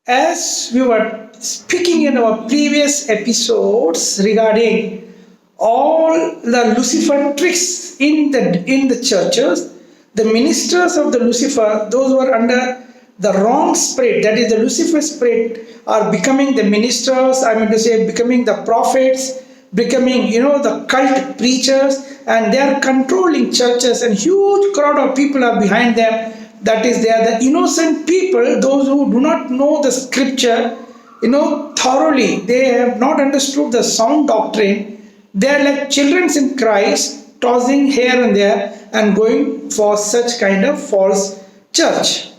As we were speaking in our previous episodes regarding all the Lucifer tricks in the churches, the ministers of the Lucifer, those who are under the wrong spirit, that is the Lucifer spirit, are becoming the ministers. I mean to say, becoming the prophets, becoming the cult preachers, and they are controlling churches, and huge crowd of people are behind them. That is, they are the innocent people, those who do not know the scripture thoroughly. They have not understood the sound doctrine. They are like children in Christ, tossing here and there and going for such kind of false church.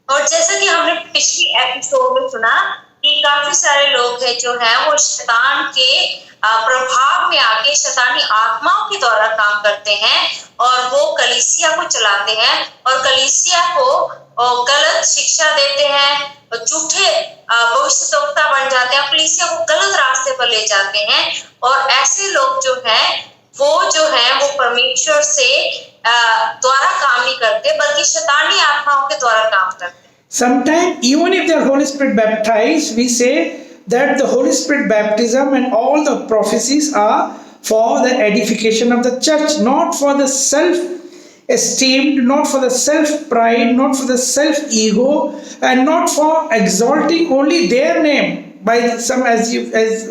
और जैसा कि हमने पिछली episode में सुना कि काफी सारे लोग हैं जो हैं वो शैतान के प्रभाव में आके शैतानी आत्माओं के द्वारा काम करते हैं और वो कलीसिया को चलाते हैं और कलीसिया को गलत शिक्षा देते हैं, झूठे भविष्यद्वक्ता बन जाते हैं, कलीसिया को गलत रास्ते पर ले जाते हैं। और ऐसे लोग जो हैं वो परमेश्वर से द्वारा काम नहीं करते बल्कि शैतानी आत्माओं के द्वारा काम करते हैं। Sometimes, even if they are Holy Spirit baptized, we say that the Holy Spirit baptism and all the prophecies are for the edification of the church, not for the self-esteem, not for the self-pride, not for the self-ego, and not for exalting only their name. By some, as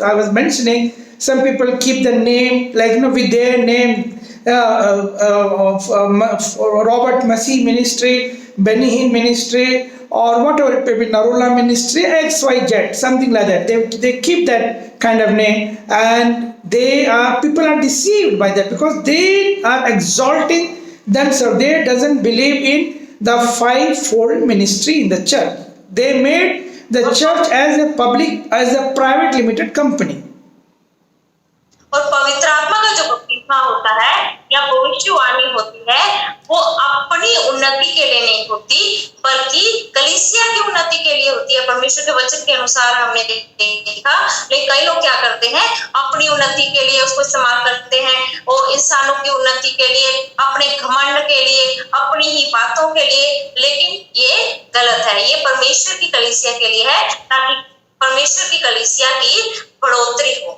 I was mentioning, some people keep the name with their name. Robert Massey Ministry, Benny Hinn Ministry, or whatever it may be, Narula Ministry, XYZ, something like that. They keep that kind of name, and people are deceived by that because they are exalting themselves. They doesn't believe in the fivefold ministry in the church. They made the church as a private limited company. और पवित्र आत्मा का जो बपतिस्मा होता है या भविष्यवाणी होती है वो अपनी उन्नति के लिए नहीं होती बल्कि कलीसिया की उन्नति के लिए होती है। परमेश्वर के वचन के अनुसार हमने देखा, लेकिन कई लोग क्या करते हैं, अपनी उन्नति के लिए उसको इस्तेमाल करते हैं और इंसानों की उन्नति के लिए, अपने घमंड के लिए, अपनी ही बातों के लिए। लेकिन ये गलत है, ये परमेश्वर की कलीसिया के लिए है ताकि परमेश्वर की कलीसिया की बढ़ोतरी हो।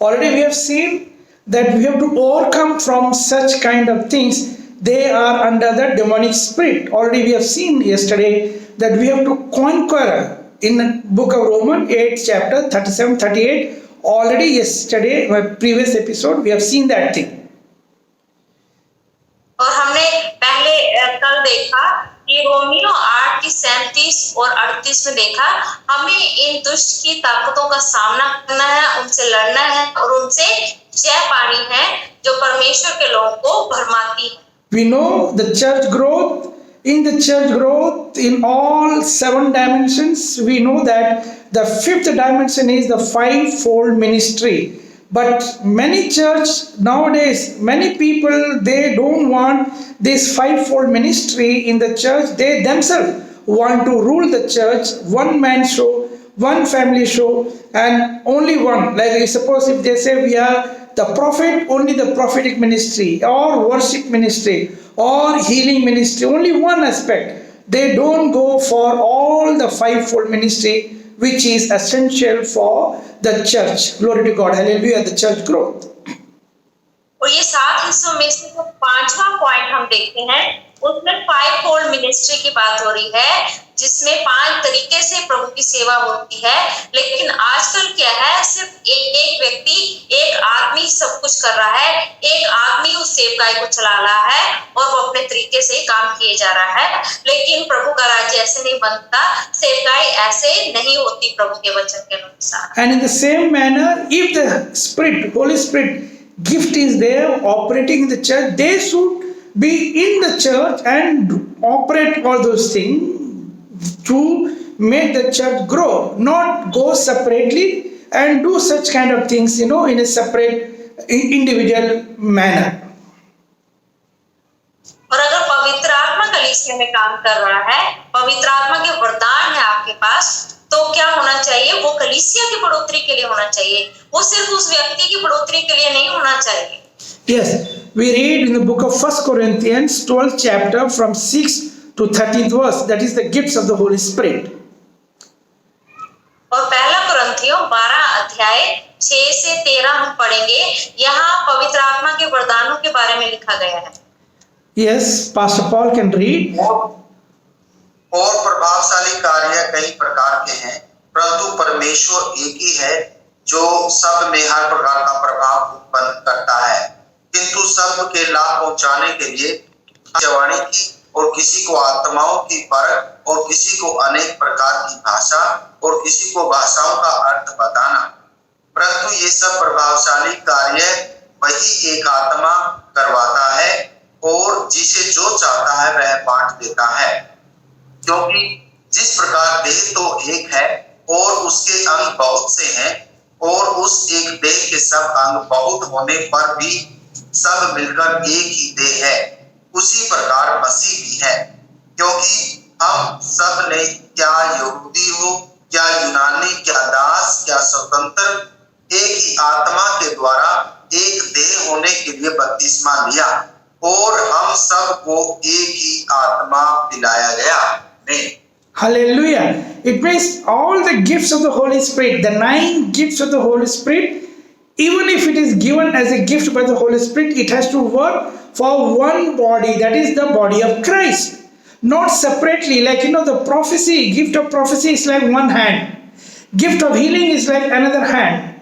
Already we have seen that we have to overcome from such kind of things. They are under the demonic spirit. Already we have seen yesterday that we have to conquer in the book of Romans 8 chapter 37-38. Already yesterday, my previous episode, we have seen that thing. और हमने पहले कल देखा कि Romeo 8 की 37 और 38 में देखा, हमें इन दुष्ट की ताकतों का सामना करना है, उनसे लड़ना है और उनसे जय पानी है जो परमेश्वर के लोगों को भरमाती है। We know the church growth. In the church growth in all 7 dimensions, we know that the 5th dimension is the fivefold ministry. But many church nowadays, many people, they don't want this fivefold ministry in the church. They themselves want to rule the church, one man show, one family show, and only one. Like suppose if they say we are the prophet, only the prophetic ministry, or worship ministry, or healing ministry, only one aspect. They don't go for all the fivefold ministry, which is essential for the church. Glory to God. Hallelujah. The church growth. और ये 7 हिस्सों में से जो 5वां point हम देखते हैं उसमें फाइवफोल्ड मिनिस्ट्री की बात हो रही है, जिसमें 5 तरीके से प्रभु की सेवा होती है। लेकिन आजकल क्या है, सिर्फ एक व्यक्ति, एक आदमी सब कुछ कर रहा है, एक आदमी उस सेवकाई को चला रहा है और वो अपने तरीके से काम किए जा रहा है। लेकिन प्रभु का राज्य ऐसे नहीं बनता, सेवकाई ऐसे नहीं होती प्रभु के वचन के अनुसार। And in the same manner, if the Spirit, Holy Spirit gift is there operating in the church, they should be in the church and operate all those things to make the church grow, not go separately and do such kind of things, in a separate individual manner. और अगर पवित्र आत्मा कलीसिया में काम कर रहा है, पवित्र आत्मा के वरदान है आपके पास, तो क्या होना चाहिए, वो कलीसिया की बढ़ोतरी के लिए होना चाहिए, वो सिर्फ उस व्यक्ति की बढ़ोतरी के लिए नहीं होना चाहिए। Yes, we read in the book of 1 Corinthians 12th chapter from 6 to 13th verse. That is the gifts of the Holy Spirit. और पहला कुरिन्थियों 12 अध्याय 6 से 13 हम पढ़ेंगे। यहाँ पवित्र आत्मा के वरदानों के बारे में लिखा गया है। Yes, Pastor Paul can read. और प्रभावशाली कार्य कई प्रकार के हैं, परंतु परमेश्वर एक ही है जो सब में हर प्रकार का प्रभाव उत्पन्न करता है, किंतु सब के लाभ पहुंचाने के लिए जवानी की और किसी को आत्माओं की परख और किसी को अनेक प्रकार की भाषा और किसी को भाषाओं का अर्थ बताना। परंतु ये सब प्रभावशाली कार्य वही एक आत्मा करवाता है और जिसे जो चाहता है वह बांट देता है, क्योंकि जिस प्रकार देह तो एक है और उसके अंग बहुत से हैं, और उस एक देह के सब अंग बहुत होने पर भी सब मिलकर एक ही देह है, उसी प्रकार मसीह भी है। क्योंकि हम सब ने, क्या यहूदी हो, क्या यूनानी, क्या दास, क्या स्वतंत्र, एक ही आत्मा के द्वारा एक देह होने के लिए बपतिस्मा लिया और हम सबको एक ही आत्मा पिलाया गया। Hallelujah. It means all the gifts of the Holy Spirit, the 9 gifts of the Holy Spirit, even if it is given as a gift by the Holy Spirit, it has to work for one body, that is the body of Christ. Not separately, like the prophecy, gift of prophecy is like one hand, gift of healing is like another hand,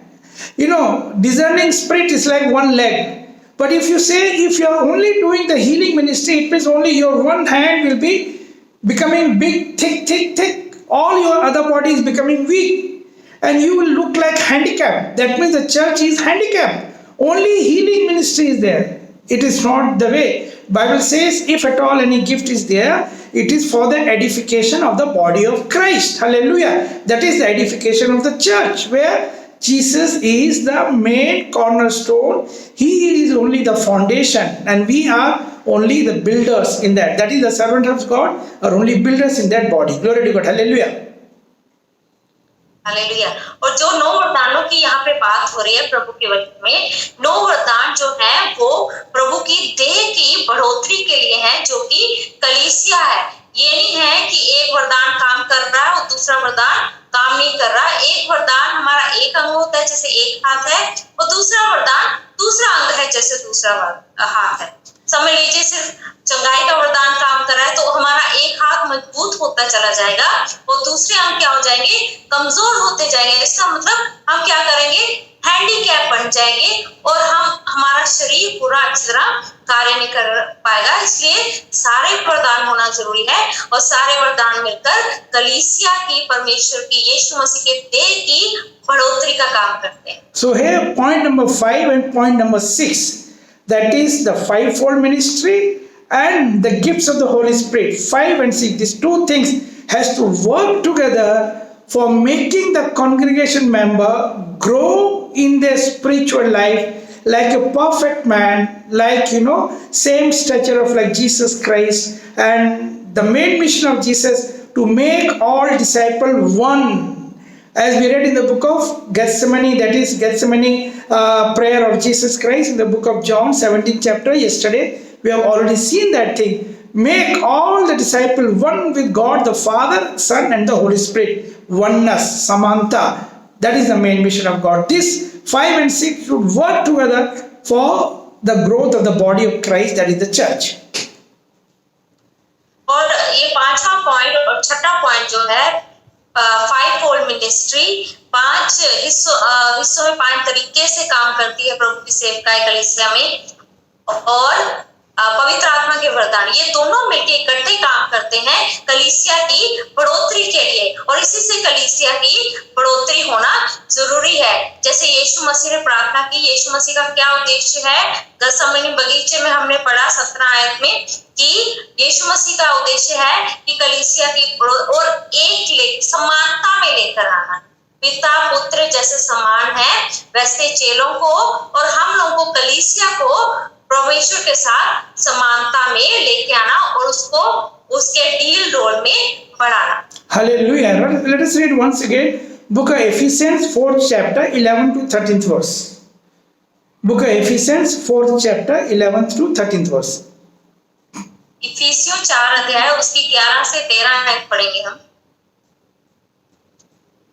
discerning spirit is like one leg. But if you say, if you are only doing the healing ministry, it means only your one hand will be becoming big, thick, all your other body is becoming weak, and you will look like handicapped. That means the church is handicapped. Only healing ministry is there. It is not the way. Bible says, if at all any gift is there, it is for the edification of the body of Christ. Hallelujah. That is the edification of the church, where Jesus is the main cornerstone. He is only the foundation, and we are only the builders in that. That is, the servant of God are only builders in that body. Glory to God. Hallelujah. Hallelujah. और जो 9 वरदानों की यहाँ पे बात हो रही है प्रभु के वचन में, 9 वरदान जो है वो प्रभु की देह की बढ़ोतरी के लिए है, जो कि कलीसिया है। ये नहीं है कि एक वरदान काम कर रहा है और दूसरा वरदान काम नहीं कर रहा। एक वरदान हमारा एक अंग होता है, जैसे एक हाथ है, और दूसरा वरदान दूसरा अंग है, जैसे दूसरा हाथ है। समझ लीजिए, सिर्फ चंगाई का वरदान काम कर रहा है तो हमारा एक हाथ मजबूत होता चला जाएगा और दूसरे अंग क्या हो जाएंगे, कमजोर होते जाएंगे। इसका मतलब हम क्या करेंगे, हैंडीकैप बन जाएंगे और हमारा शरीर पूरा अच्छी तरह कार्य नहीं कर पाएगा। इसलिए सारे वरदान होना जरूरी है और सारे वरदान मिलकर कलीसिया की, परमेश्वर की, यीशु मसीह के देह की बढ़ोतरी का काम करते हैं। So here point number 5 and point number 6, that is the fivefold ministry and the gifts of the Holy Spirit. 5 and 6, these two things has to work together for making the congregation member grow in their spiritual life like a perfect man, like same stature of like Jesus Christ. And the main mission of Jesus to make all disciples one, as we read in the book of Gethsemane, that is Gethsemane prayer of Jesus Christ in the book of John 17th chapter. Yesterday we have already seen that thing. Make all the disciples one with God the Father, Son and the Holy Spirit. Oneness, Samanta. That is the main mission of God. This 5 and 6 should work together for the growth of the body of Christ, that is the church. और ये 5वां point और 6वां point जो है, 5-fold ministry 5 हिस्सों में 5 तरीके से काम करती है प्रभु की सेवकाई कलीसिया में। और पवित्र आत्मा के वरदान, ये दोनों मिलकर इकट्ठे काम करते हैं कलीसिया की बढ़ोतरी के लिए, और इसी से कलीसिया की बढ़ोतरी होना जरूरी है। जैसे यीशु मसीह ने प्रार्थना की, यीशु मसीह का क्या उद्देश्य है, गethsemane बगीचे में हमने पढ़ा 17 आयत में कि यीशु मसीह का उद्देश्य है कि कलीसिया की और एक समानता में लेकर आना। पिता पुत्र जैसे समान है, वैसे चेलों को और हम लोगों को, कलीसिया को परमेश्वर के साथ समानता में लेके आना और उसको उसके डील रोल में बढ़ाना। Hallelujah. Let us read once again book of Ephesians 4th chapter 11 to 13th verse. Book of Ephesians 4th chapter 11th to 13th verse. इफिसियों 4 अध्याय उसकी 11 से 13 आयत पढ़ेंगे हम।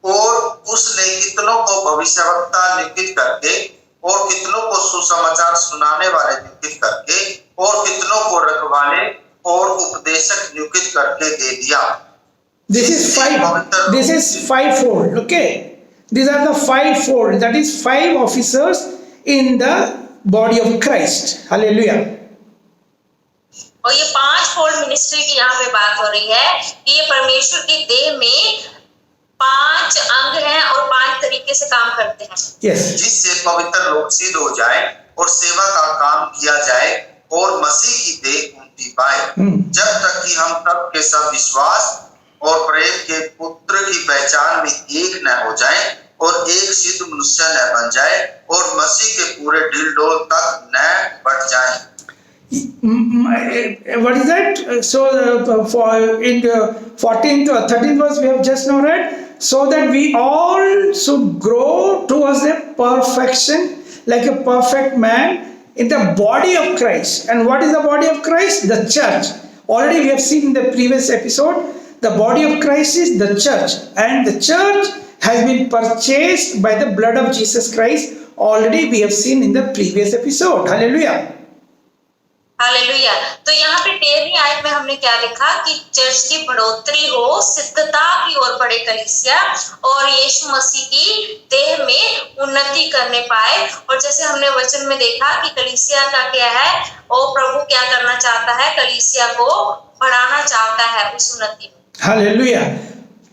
और उसने कितनों को भविष्यवक्ता नियुक्त करके और कितनों को सुसमाचार सुनाने वाले नियुक्त करके और कितनों को रखवाले और उपदेशक नियुक्त करके दे दिया। This is fivefold. Okay, these are the fivefold. That is 5 officers in the body of Christ. Hallelujah. और ये 5 फोल्ड मिनिस्ट्री की यहाँ पे बात हो रही है कि ये परमेश्वर की देह में 5 अंग हैं और 5 तरीके से काम करते हैं। Yes. जिससे पवित्र लोग सिद्ध हो जाए और सेवा का काम किया जाए और मसीह की देह उन्नति पाए, जब तक कि हम सब के सब विश्वास और प्रेम के पुत्र की पहचान में एक न हो जाए और एक सिद्ध मनुष्य न बन जाए और मसीह के पूरे ढिलडोल तक न बढ़ जाए। What is that? So for in the 14th or 13th verse we have just now read, so that we all should grow towards a perfection like a perfect man in the body of Christ. And what is the body of Christ? The church. Already we have seen in the previous episode, the body of Christ is the church, and the church has been purchased by the blood of Jesus Christ. Already we have seen in the previous episode. Hallelujah. Hallelujah. तो यहाँ पे 13वीं आयत में हमने क्या देखा कि church की बढ़ोतरी हो, सिद्धता की ओर बढ़े कलीसिया और यीशु मसीह की देह में उन्नति करने पाए। और जैसे हमने वचन में देखा कि कलीसिया का क्या है, और प्रभु क्या करना चाहता है, कलीसिया को बढ़ाना चाहता है उस उन्नति में। Hallelujah.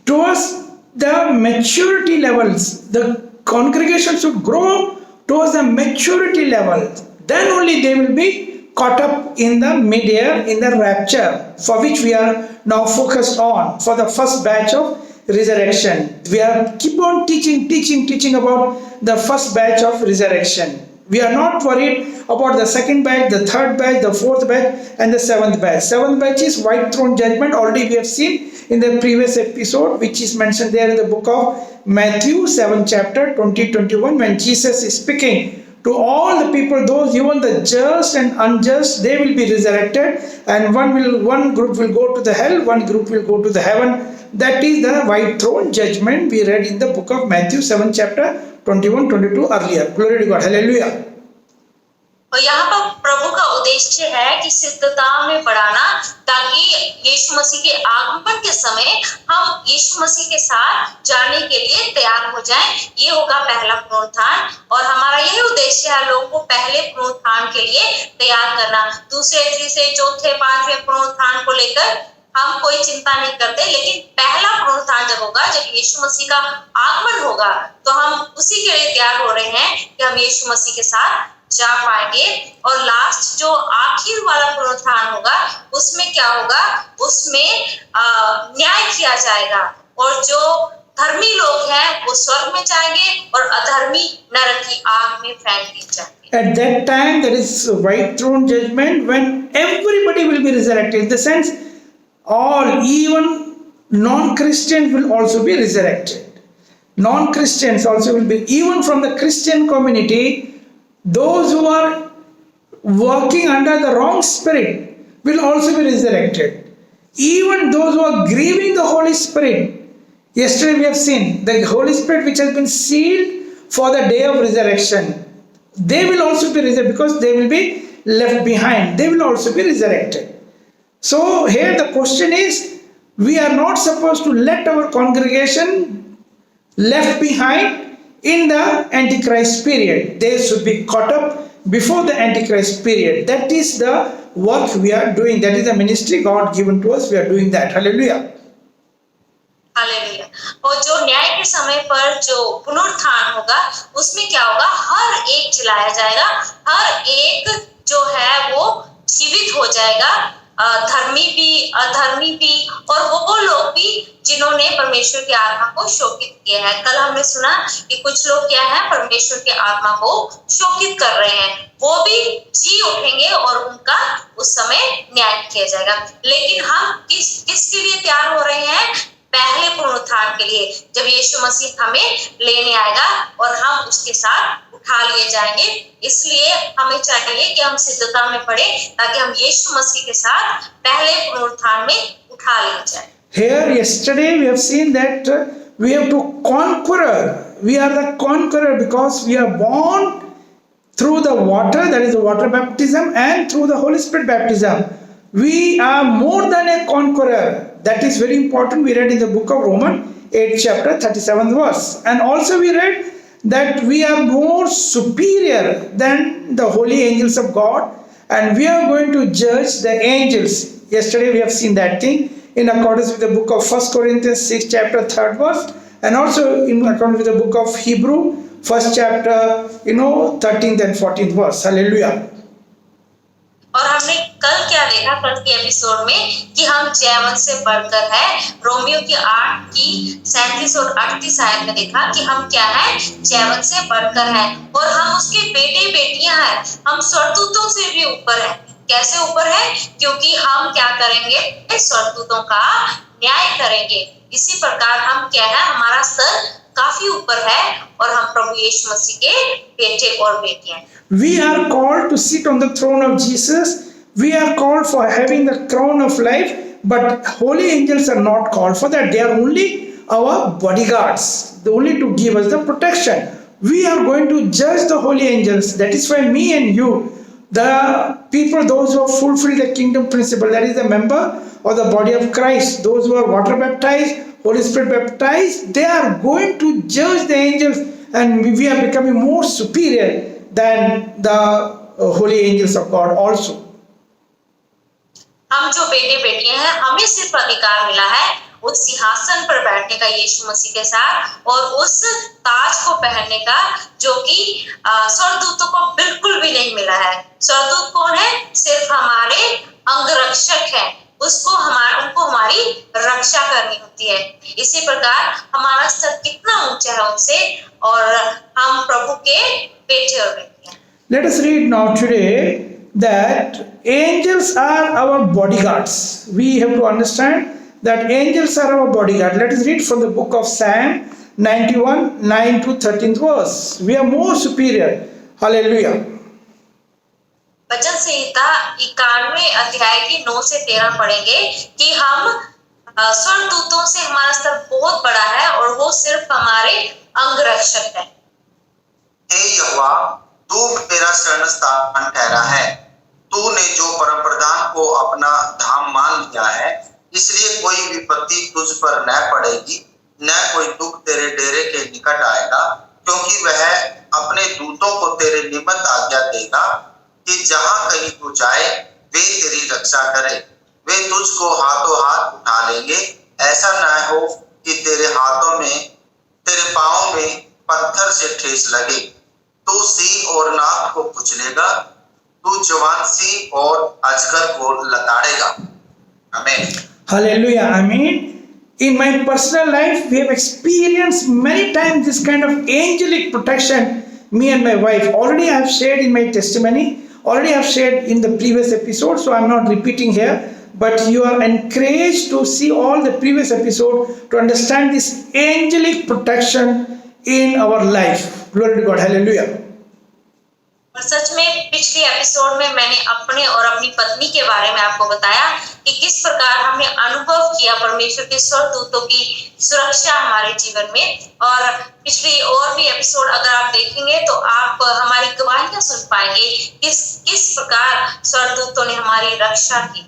Towards the maturity levels, the congregation should grow towards the maturity level. Then only they will be caught up in the mid-air, in the rapture, for which we are now focused on, for the first batch of resurrection. We are keep on teaching about the first batch of resurrection. We are not worried about the second batch, the third batch, the fourth batch, and the seventh batch. Seventh batch is white throne judgment. Already we have seen in the previous episode, which is mentioned there in the book of Matthew 7 chapter 20-21, when Jesus is speaking to all the people, those even the just and unjust, they will be resurrected, and one group will go to the hell, one group will go to the heaven. That is the white throne judgment we read in the book of Matthew 7 chapter 21-22 earlier. Glory to God. Hallelujah. और यहाँ पर प्रभु का उद्देश्य है कि सिद्धता में बढ़ाना, ताकि यीशु मसीह के आगमन के समय हम यीशु मसीह के साथ जाने के लिए तैयार हो जाएं। ये होगा पहला पुनरुत्थान, और हमारा यही उद्देश्य है लोगों को पहले पुनरुत्थान के लिए तैयार करना। दूसरे, तीसरे, चौथे, पांचवें पुनरुत्थान को लेकर हम कोई चिंता नहीं करते, लेकिन पहला पुनरुत्थान जब होगा, जब यीशु मसीह का आगमन होगा, तो हम उसी के लिए तैयार हो रहे हैं कि हम यीशु मसीह के साथ जा पाएंगे। और लास्ट जो आखिर वाला पुनरुत्थान होगा, उसमें क्या होगा, उसमें न्याय किया जाएगा, और जो धर्मी लोग हैं वो स्वर्ग में जाएंगे और अधर्मी नरक की आग में फेंक दिए जाएंगे। At that time there is white throne judgment, when everybody will be resurrected. In the sense, all, even non-Christians will also be resurrected. Non-Christians also will be, even from the Christian community, those who are working under the wrong spirit will also be resurrected. Even those who are grieving the Holy Spirit, yesterday we have seen the Holy Spirit which has been sealed for the day of resurrection, they will also be resurrected, because they will be left behind. They will also be resurrected. So here the question is, we are not supposed to let our congregation left behind in the Antichrist period. They should be caught up before the Antichrist period. That is the work we are doing. That is the ministry God given to us. We are doing that. Hallelujah. Hallelujah. और जो न्याय के समय पर जो पुनरुत्थान होगा, उसमें क्या होगा, हर एक जिलाया जाएगा, हर एक जो है वो जीवित हो जाएगा, धर्मी भी, अधर्मी भी, और वो लोग भी जिन्होंने परमेश्वर की आत्मा को शोकित किया है। कल हमने सुना कि कुछ लोग क्या है, परमेश्वर की आत्मा को शोकित कर रहे हैं, वो भी जी उठेंगे और उनका उस समय न्याय किया जाएगा। लेकिन हम किसके लिए तैयार हो रहे हैं? पहले पुनरुत्थान के लिए, जब यीशु मसीह हमें लेने आएगा और हम उसके साथ उठा लिए जाएंगे। इसलिए हमें चाहिए कि हम सिद्धता में पड़े ताकि हम यीशु मसीह के साथ पहले पुनरुत्थान में उठा लिए जाए। Here, yesterday, we have seen that we have to conquer. We are the conqueror because we are born through the water, that is the water baptism, and through the Holy Spirit baptism. We are more than a conqueror. That is very important. We read in the book of Romans 8 chapter 37th verse. And also we read that we are more superior than the holy angels of God, and we are going to judge the angels. Yesterday we have seen that thing in accordance with the book of 1 Corinthians 6 chapter 3rd verse, and also in accordance with the book of Hebrew 1st chapter 13th and 14th verse. Hallelujah. और हमने कल क्या देखा, कल के episode में, कि हम जयवंत से बढ़कर है। रोमियो की 8 की 37 और 38 आयत में देखा कि हम क्या है, जयवंत से बढ़कर है और हम उसके बेटे बेटियां हैं। हम स्वर्गदूतों से भी ऊपर हैं। कैसे ऊपर है? क्योंकि हम क्या करेंगे, स्वर्गदूतों का न्याय करेंगे। इसी प्रकार हम क्या है, हमारा स्तर काफी ऊपर है और हम प्रभु यीशु मसीह के बेटे और बेटियां हैं। We are called to sit on the throne of Jesus. We are called for having the crown of life, but holy angels are not called for that. They are only our bodyguards. They only to give us the protection. We are going to judge the holy angels. That is why me and you, the people, those who have fulfilled the kingdom principle, that is the member of the body of Christ, those who are water baptized, Holy Spirit baptized, they are going to judge the angels, and we are becoming more superior than the holy angels of God also. हम जो बेटे बेटियां हैं, हमें सिर्फ अधिकार मिला है उस सिंहासन पर बैठने का यीशु मसीह के साथ और उस ताज को पहनने का जो कि स्वर्गदूतों को बिल्कुल भी नहीं मिला है। स्वर्गदूत कौन है? सिर्फ हमारे अंगरक्षक हैं। उनको हमारी रक्षा करनी होती है। इसी प्रकार हमारा स्तर कितना ऊंचा है उनसे, और हम प्रभु के बेटे और बेटियां। Let us read now today that angels are our bodyguards. We have to understand that angels are our bodyguard. Let us read from the book of Psalm 91 9 to 13th verse. We are more superior. Hallelujah. वचन संहिता 91 अध्याय की 9 से 13 पढ़ेंगे कि हम स्वर्गदूतों से हमारा स्तर बहुत बड़ा है और वो सिर्फ हमारे अंगरक्षक है। हे यहोवा, तू मेरा शरण स्थान ठहरा है। तूने जो परम प्रधान को अपना धाम मान लिया है, इसलिए कोई विपत्ति तुझ पर न पड़ेगी, न कोई दुख तेरे डेरे के निकट आएगा, क्योंकि वह अपने दूतों को तेरे निमित्त आज्ञा देगा कि जहां कहीं तू जाए वे तेरी रक्षा करे। वे तुझको हाथों हाथ उठा लेंगे, ऐसा न हो कि तेरे पांव में पत्थर से ठेस लगे। तू सिंह और नाग को कुचलेगा, तू जवान सिंह और अजगर को लताड़ेगा। आमीन। Hallelujah. Amen. In my personal life, we have experienced many times this kind of angelic protection, me and my wife. Already I have shared in my testimony, already I have shared in the previous episode, so I am not repeating here. But you are encouraged to see all the previous episode to understand this angelic protection in our life. Glory to God. Hallelujah. और सच में पिछले episode में मैंने अपने और अपनी पत्नी के बारे में आपको बताया कि किस प्रकार हमने अनुभव किया परमेश्वर के स्वर्गदूतों की सुरक्षा हमारे जीवन में। और पिछली और भी एपिसोड अगर आप देखेंगे तो आप हमारी गवाहियां सुन पाएंगे किस प्रकार स्वर्गदूतों ने हमारी रक्षा की।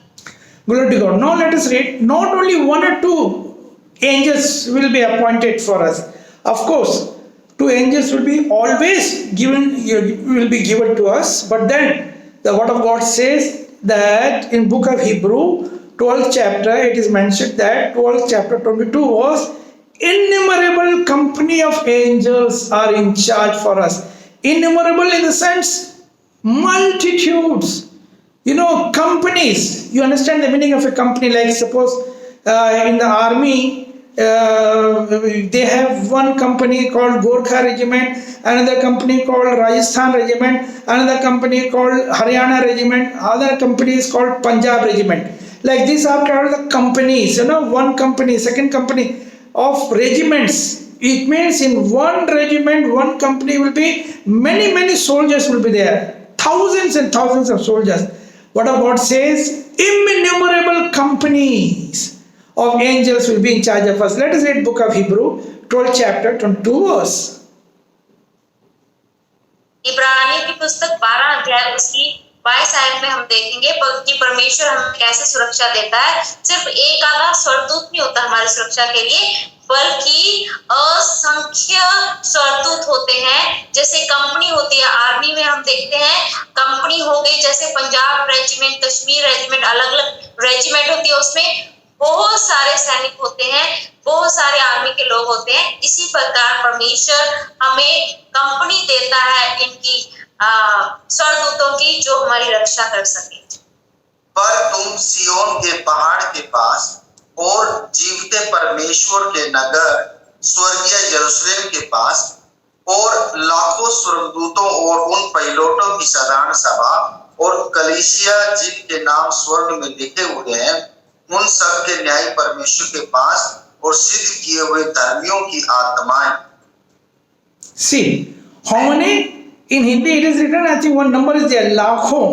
Glory to God. Now let us read. Not only one or two angels will be appointed for us. Of course, 2 angels will be always given to us. But then the word of God says that in book of Hebrew 12th chapter it is mentioned that 12th chapter 22 was innumerable company of angels are in charge for us. Innumerable in the sense multitudes. Companies. You understand the meaning of a company? Like suppose in the army, they have one company called Gorkha Regiment, another company called Rajasthan Regiment, another company called Haryana Regiment, other company is called Punjab Regiment. Like these are called the companies, one company, second company. of regiments. It means in one regiment, one company will be many soldiers will be there. Thousands and thousands of soldiers. What about says? Innumerable companies of angels will be in charge of us. Let us read book of Hebrew, 12th chapter, 22 verse. इब्रानियों की पुस्तक 12 अध्याय उसकी 22 आयत में हम देखेंगे कि परमेश्वर हमें कैसे सुरक्षा देता है। सिर्फ एक आधा स्वर्गदूत नहीं होता हमारी सुरक्षा के लिए, बल्कि असंख्य स्वर्गदूत होते हैं। जैसे कंपनी होती है, आर्मी में हम देखते हैं कंपनी हो गई, जैसे पंजाब रेजिमेंट, कश्मीर रेजिमेंट, अलग अलग रेजिमेंट होती है, उसमें बहुत सारे सैनिक होते हैं, बहुत सारे आर्मी के लोग होते हैं। इसी प्रकार परमेश्वर हमें कंपनी देता है इनकी स्वर्गदूतों की, जो हमारी रक्षा कर सके। पर तुम सियोन के पहाड़ के पास और जीवते परमेश्वर के नगर स्वर्गीय यरूशलेम के पास और लाखों स्वर्गदूतों और उन पहिलोटों की साधारण सभा और कलीसिया जिनके नाम स्वर्ग में लिखे हुए हैं, उन सब के न्याय परमेश्वर के पास और सिद्ध किए हुए धर्मियों की आत्माएं। See, how many? In Hindi it is written, I think one number is there, लाखों.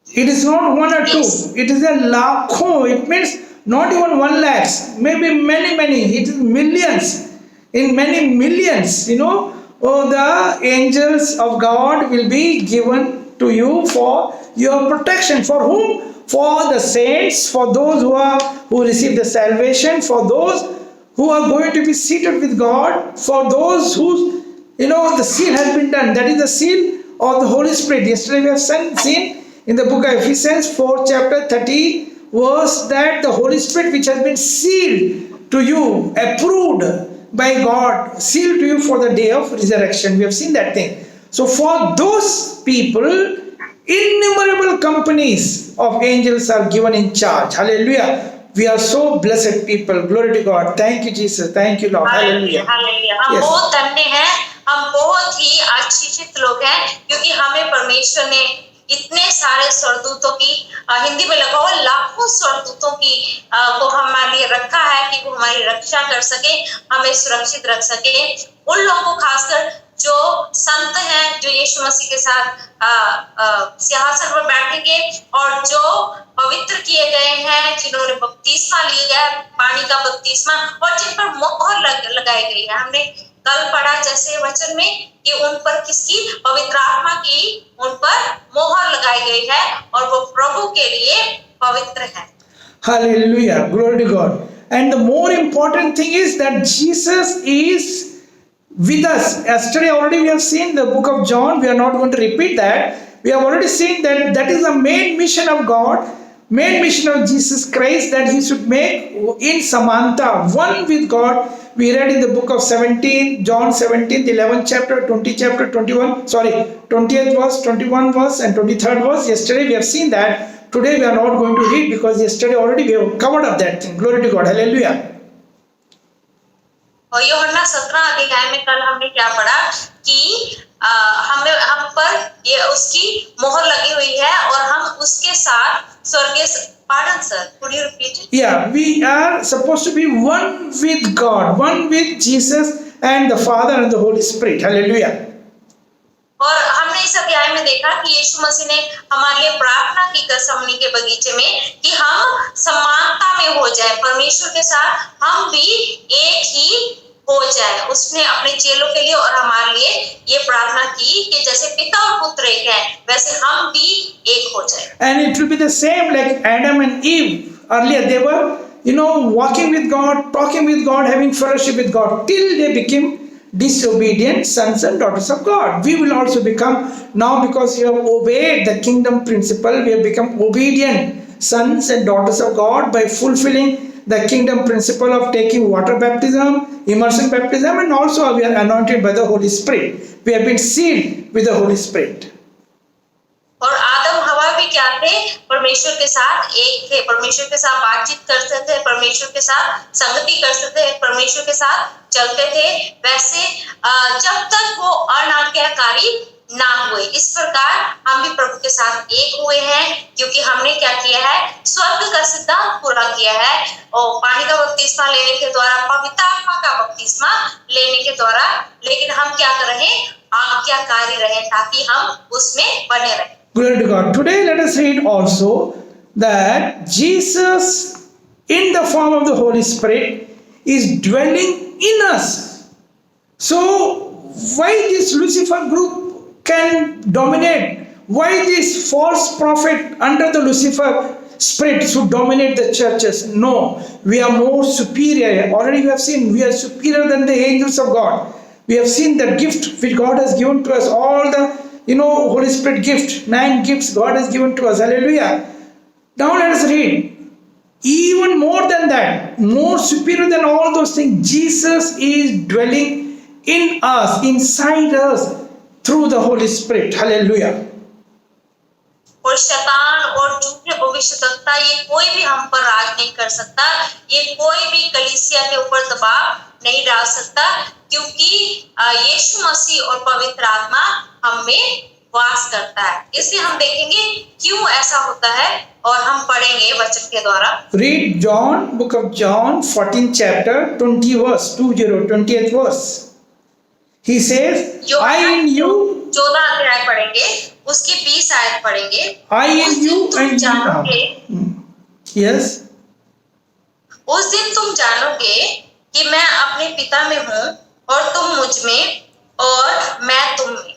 It is not one or two. Yes. It is a लाखों. It means not even 1 lakh, maybe many. It is millions. In many millions, the angels of God will be given to you for your protection. For whom? For the saints, for those who receive the salvation, for those who are going to be seated with God, for those whose the seal has been done. That is the seal of the Holy Spirit. Yesterday we have seen in the book of Ephesians 4 chapter 30 verse that the Holy Spirit which has been sealed to you, approved by God, sealed to you for the day of resurrection. We have seen that thing. So for those people, innumerable companies of angels are given in charge. Hallelujah. We are so blessed people. Glory to God. Thank you, Jesus. Thank you, Lord. Hallelujah. Hallelujah. हम Yes. बहुत धन्य हैं, हम बहुत ही आशीषित लोग हैं, क्योंकि हमें परमेश्वर ने इतने सारे स्वर्गदूतों की, हिंदी में लिखा हुआ लाखों स्वर्गदूतों की को हमारे लिए रखा है कि वो हमारी रक्षा कर सके, हमें सुरक्षित रख सके। उन लोगों को खासकर जो संत हैं, जो यीशु मसीह के साथ सिंहासन पर बैठेंगे और जो पवित्र किए गए हैं, जिन्होंने बपतिस्मा लिया है, पानी का बपतिस्मा, और जिन पर मोहर लगाई गई है। हमने कल पढ़ा जैसे वचन में कि उन पर किसकी, पवित्र आत्मा की उन पर मोहर लगाई गई है और वो प्रभु के लिए पवित्र है। Hallelujah. Glory to God. And the more important thing is that Jesus is with us. Yesterday already we have seen the book of John. We are not going to repeat that. We have already seen that that is the main mission of God, main mission of Jesus Christ, that he should make in Samanta one with God. We read in the book of 17, John 17, 11th chapter, 20 chapter, 20th verse, 21 verse and 23rd verse. Yesterday we have seen that. Today we are not going to read because yesterday already we have covered up that thing. Glory to God. Hallelujah. और यूहन्ना 17 अध्याय में कल हमने क्या पढ़ा कि हम पर ये उसकी मोहर लगी हुई है और हम उसके साथ स्वर्गीय, pardon sir, could you repeat it? Yeah, we are supposed to be one with God, one with Jesus and the Father and the Holy Spirit. Hallelujah. और हमने इस अध्याय में देखा कि यीशु मसीह ने हमारे लिए प्रार्थना की गethsemane के बगीचे में कि हम समानता में हो जाए, परमेश्वर के साथ हम भी एक ही हो जाए। उसने अपने चेलों के लिए और हमारे लिए ये प्रार्थना की कि जैसे पिता और पुत्र एक है, वैसे हम भी एक हो जाए। And it will be the same like Adam and Eve. Earlier they were, walking with God, talking with God, having fellowship with God till they became disobedient sons and daughters of God. We will also become, now because we have obeyed the kingdom principle, we have become obedient sons and daughters of God by fulfilling the kingdom principle of taking water baptism, immersion baptism, and also we are anointed by the Holy Spirit. We have been sealed with the Holy Spirit. और आदम हवा भी क्या थे, परमेश्वर के साथ एक थे, परमेश्वर के साथ बातचीत करते थे, परमेश्वर के साथ संगति करते थे, परमेश्वर के साथ चलते थे। वैसे जब तक वो अनाज्ञाकारी ना हुए। इस प्रकार हम भी प्रभु के साथ एक हुए हैं, क्योंकि हमने क्या किया है, स्वर्ग का सिद्धांत पूरा किया है और पानी का बपतिस्मा लेने के द्वारा, पवित्र आत्मा का बपतिस्मा लेने के द्वारा। लेकिन हम क्या कर रहे हैं, आज्ञाकारी रहे, ताकि हम उसमें बने रहें। Glory to God. Today let us read also that Jesus in the form of the Holy Spirit is dwelling in us. So why this Lucifer group can dominate? Why this false prophet under the Lucifer spirit should dominate the churches? No, we are more superior. Already we have seen we are superior than the angels of God. We have seen the gift which God has given to us, all the Holy Spirit gift, 9 gifts God has given to us. Hallelujah. Now let us read. Even more than that, more superior than all those things, Jesus is dwelling in us, inside us, through the Holy Spirit. Hallelujah. और शैतान और झूठे भविष्यवक्ता, ये कोई भी हम पर राज नहीं कर सकता, ये कोई भी कलीसिया के ऊपर दबाव नहीं डाल सकता, क्योंकि यीशु मसीह और पवित्र आत्मा हम में वास करता है। इसलिए हम देखेंगे क्यों ऐसा होता है और हम पढ़ेंगे वचन के द्वारा। Read John, book of John, 14th chapter, 20th verse. He says, I in you, 14 अध्याय पढ़ेंगे, उसकी 20 आयत पढ़ेंगे। I in you and जानोगे, yes, उस दिन तुम जानोगे कि मैं अपने पिता में हूँ और तुम मुझ में और मैं तुम में।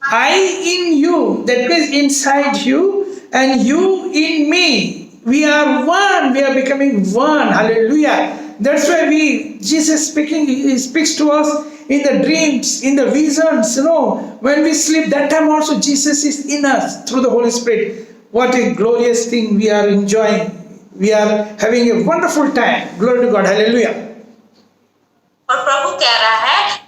I in you, that means inside you, and you in me. We are one. We are becoming one. Hallelujah. That's why Jesus speaking, he speaks to us in the dreams, in the visions, when we sleep, that time also Jesus is in us through the Holy Spirit. What a glorious thing we are enjoying. We are having a wonderful time. Glory to God. Hallelujah. और प्रभु कह रहा है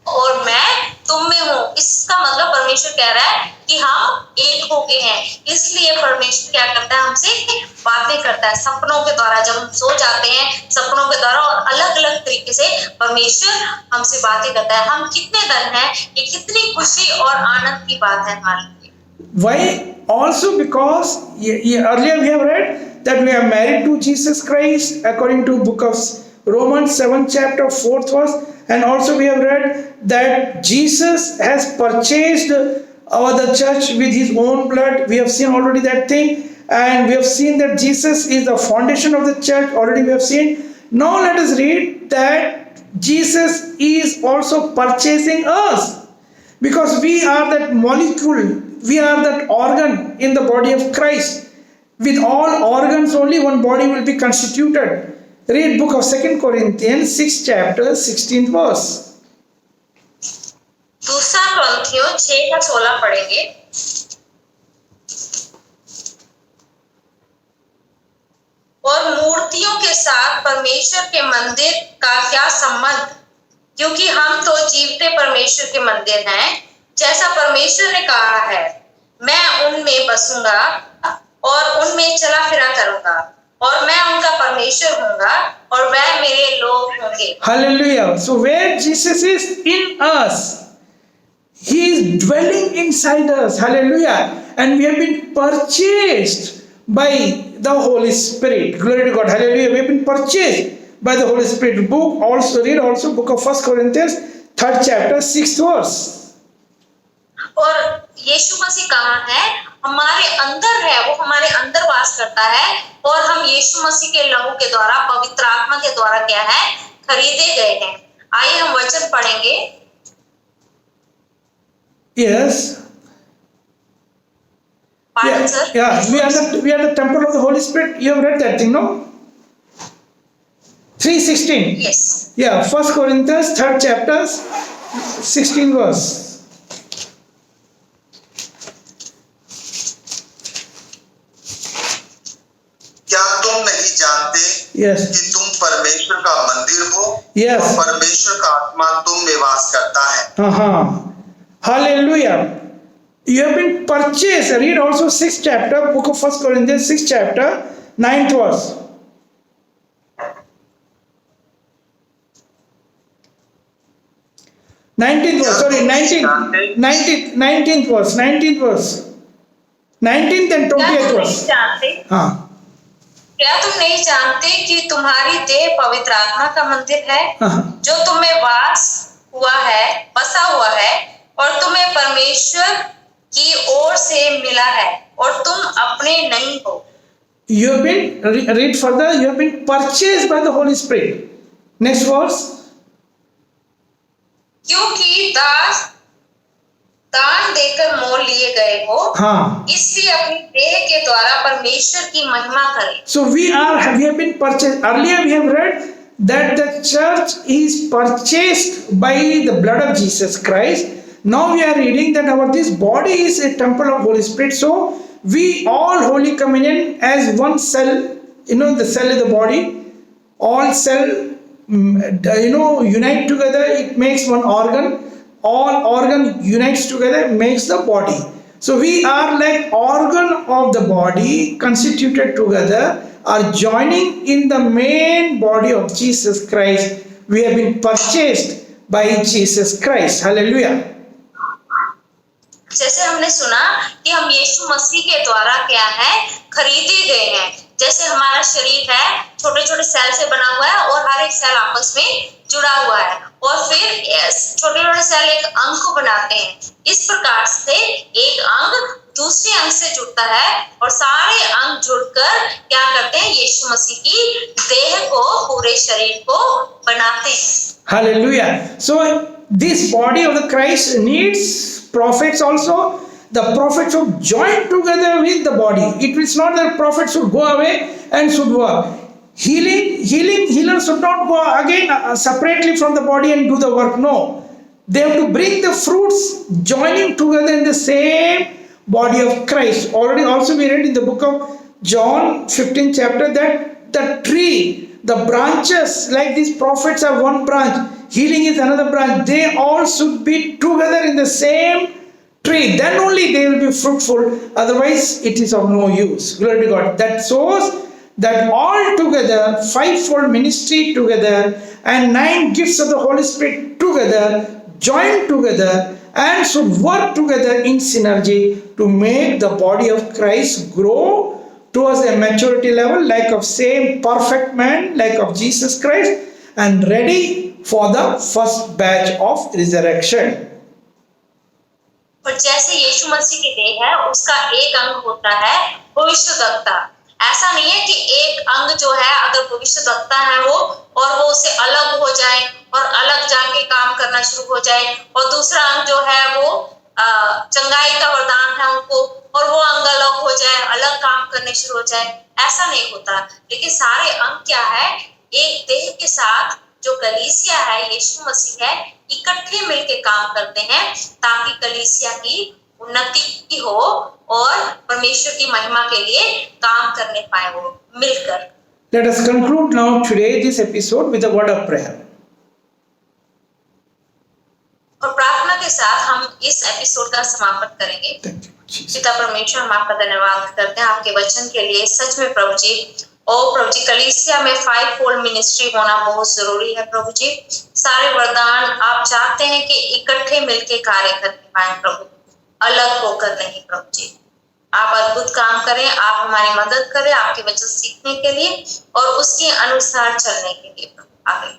और मैं तुम में हूँ। इसका मतलब परमेश्वर कह रहा है कि हम एक हो गए हैं। इसलिए परमेश्वर क्या करता है, हमसे बातें करता है सपनों के द्वारा। जब हम सो जाते हैं सपनों के द्वारा, और अलग अलग तरीके से परमेश्वर हमसे बातें करता है। हम कितने धन हैं, ये कितनी खुशी और आनंद की बात है हमारे लिए। Why? Also because earlier we have read that we are married to Jesus Christ according to book of Romans 7th chapter 4th verse, and also we have read that Jesus has purchased the church with his own blood. We have seen already that thing, and we have seen that Jesus is the foundation of the church. Already we have seen. Now let us read that Jesus is also purchasing us, because we are that molecule, we are that organ in the body of Christ. With all organs only one body will be constituted. Read book of 2 Corinthians 6 chapter 16th verse. दूसरा कुरिन्थियों 6 का 16 पढ़ेंगे। और मूर्तियों के साथ परमेश्वर के मंदिर का क्या संबंध, क्योंकि हम तो जीवते परमेश्वर के मंदिर हैं। जैसा परमेश्वर ने कहा है, मैं उनमें बसूंगा और उनमें चला फिरा करूंगा, और मैं उनका परमेश्वर होऊंगा और वह मेरे लोग होंगे। Hallelujah. So where Jesus is in us, he is dwelling inside us. Hallelujah. And we have been purchased by the Holy Spirit. Glory to God. Hallelujah. We have been purchased by the Holy Spirit. Read also book of 1 Corinthians 3rd chapter 6th verse. और यीशु मसीह कहाँ है, हमारे अंदर है, वो हमारे अंदर वास करता है, और हम यीशु मसीह के लहू के द्वारा, पवित्र आत्मा के द्वारा क्या है, खरीदे गए हैं। आइए हम वचन पढ़ेंगे। Yes. Pardon, sir? Yeah. We are the temple of the Holy Spirit. You have read that thing, no? 3:16. Yes. Yeah, 1 Corinthians 3rd chapter 16 verse. क्या तुम नहीं जानते Yes. कि तुम परमेश्वर का मंदिर हो, Yes. और परमेश्वर का आत्मा तुम में वास करता है। Hallelujah. You have been purchased. Read also 6th chapter, book of 1 Corinthians 6th chapter 9th verse. 19th verse, sorry, 19th verse, 19th and 20th verse. हाँ क्या तुम नहीं जानते कि तुम्हारी देह पवित्र आत्मा का मंदिर है हाँ जो तुम्हें बसा हुआ है और तुम्हें परमेश्वर की ओर से मिला है और तुम अपने नहीं हो। You have been, read further, you have been purchased by the Holy Spirit. Next verse. क्योंकि दान देकर मोल लिए गए हो, हाँ. इसलिए अपनी देह के द्वारा परमेश्वर की महिमा करें। So we have been purchased. Earlier we have read that the church is purchased by the blood of Jesus Christ. Now we are reading that this body is a temple of Holy Spirit. So we all Holy Communion as one cell, the cell is the body, all cell, unite together, it makes one organ. All organ unites together, makes the body. So we are like organ of the body constituted together, are joining in the main body of Jesus Christ. We have been purchased by Jesus Christ. Hallelujah. जैसे हमने सुना कि हम यीशु मसीह के द्वारा क्या है, खरीदे गए हैं। जैसे हमारा शरीर है छोटे छोटे सेल से बना हुआ है और हर एक सेल आपस में जुड़ा हुआ है और फिर छोटे छोटे सेल एक अंग को बनाते हैं। इस प्रकार से एक अंग दूसरे अंग से जुड़ता है और सारे अंग जुड़कर क्या करते हैं, यीशु मसीह की देह को, पूरे शरीर को बनाते हैं। Hallelujah. So this body of the Christ needs prophets also. The prophets should join together with the body. It is not that prophets should go away and should work. Healers should not go again separately from the body and do the work. No. They have to bring the fruits joining together in the same body of Christ. Already also we read in the book of John 15 chapter that the tree, the branches, like these prophets are one branch, healing is another branch, they all should be together in the same tree. Then only they will be fruitful. Otherwise it is of no use. Glory to God. That shows that all together, fivefold ministry together and 9 gifts of the Holy Spirit together, joined together and should work together in synergy to make the body of Christ grow towards a maturity level like of same perfect man, like of Jesus Christ, and ready for the first batch of resurrection. और जैसे यीशु मसीह की देह है, उसका एक अंग होता है भविष्यद्वक्ता। ऐसा नहीं है कि एक अंग जो है अगर भविष्यद्वक्ता है वो और वो उससे अलग हो जाए और अलग जाके काम करना शुरू हो जाए और दूसरा अंग जो है वो चंगाई का वरदान है उनको और वो अंग अलग हो जाए, अलग काम करने शुरू हो जाए। ऐसा नहीं होता। लेकिन सारे अंग क्या है, एक देह के साथ जो कलीसिया है, यीशु मसीह है, इकट्ठे मिलकर काम करते हैं ताकि कलीसिया की उन्नति हो और परमेश्वर की महिमा के लिए काम करने पाए वो मिलकर। Let us conclude now today this episode with a word of prayer. और प्रार्थना के साथ हम इस एपिसोड का समापन करेंगे। पिता परमेश्वर, हम आपका धन्यवाद करते हैं आपके वचन के लिए। सच में प्रभु जी, और प्रभु जी, कलीसिया में 5 फोल्ड मिनिस्ट्री होना बहुत जरूरी है प्रभु जी। सारे वरदान आप चाहते हैं कि इकट्ठे मिलके कार्य कर पाए प्रभु, अलग होकर नहीं प्रभु जी। आप अद्भुत काम करें, आप हमारी मदद करें आपके वचन सीखने के लिए और उसके अनुसार चलने के लिए प्रभु आगे।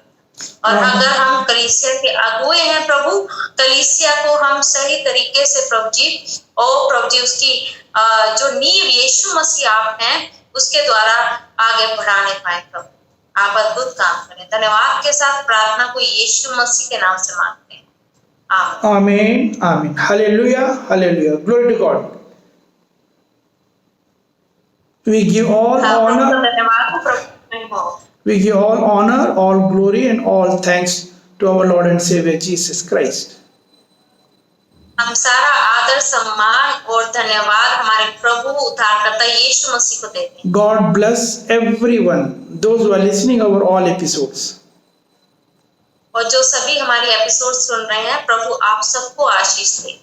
और अगर हम कलीसिया के अगुए हैं प्रभु, कलीसिया को हम सही तरीके से प्रभु जी उसकी जो नींव यीशु मसीह आप हैं उसके द्वारा आगे बढ़ाने पाए प्रभु। आप अद्भुत काम करें। धन्यवाद के साथ प्रार्थना को यीशु मसीह के नाम से मांगते हैं, आमीन। Amen. Hallelujah. Hallelujah. Glory to God. We give all honor, all glory, and all thanks to our Lord and Savior Jesus Christ. हम सारा आदर, सम्मान और धन्यवाद हमारे प्रभु उद्धारकर्ता यीशु मसीह को देते हैं। God bless everyone, those who are listening our all episodes. और जो सभी हमारी एपिसोड सुन रहे हैं, प्रभु आप सबको आशीष दे।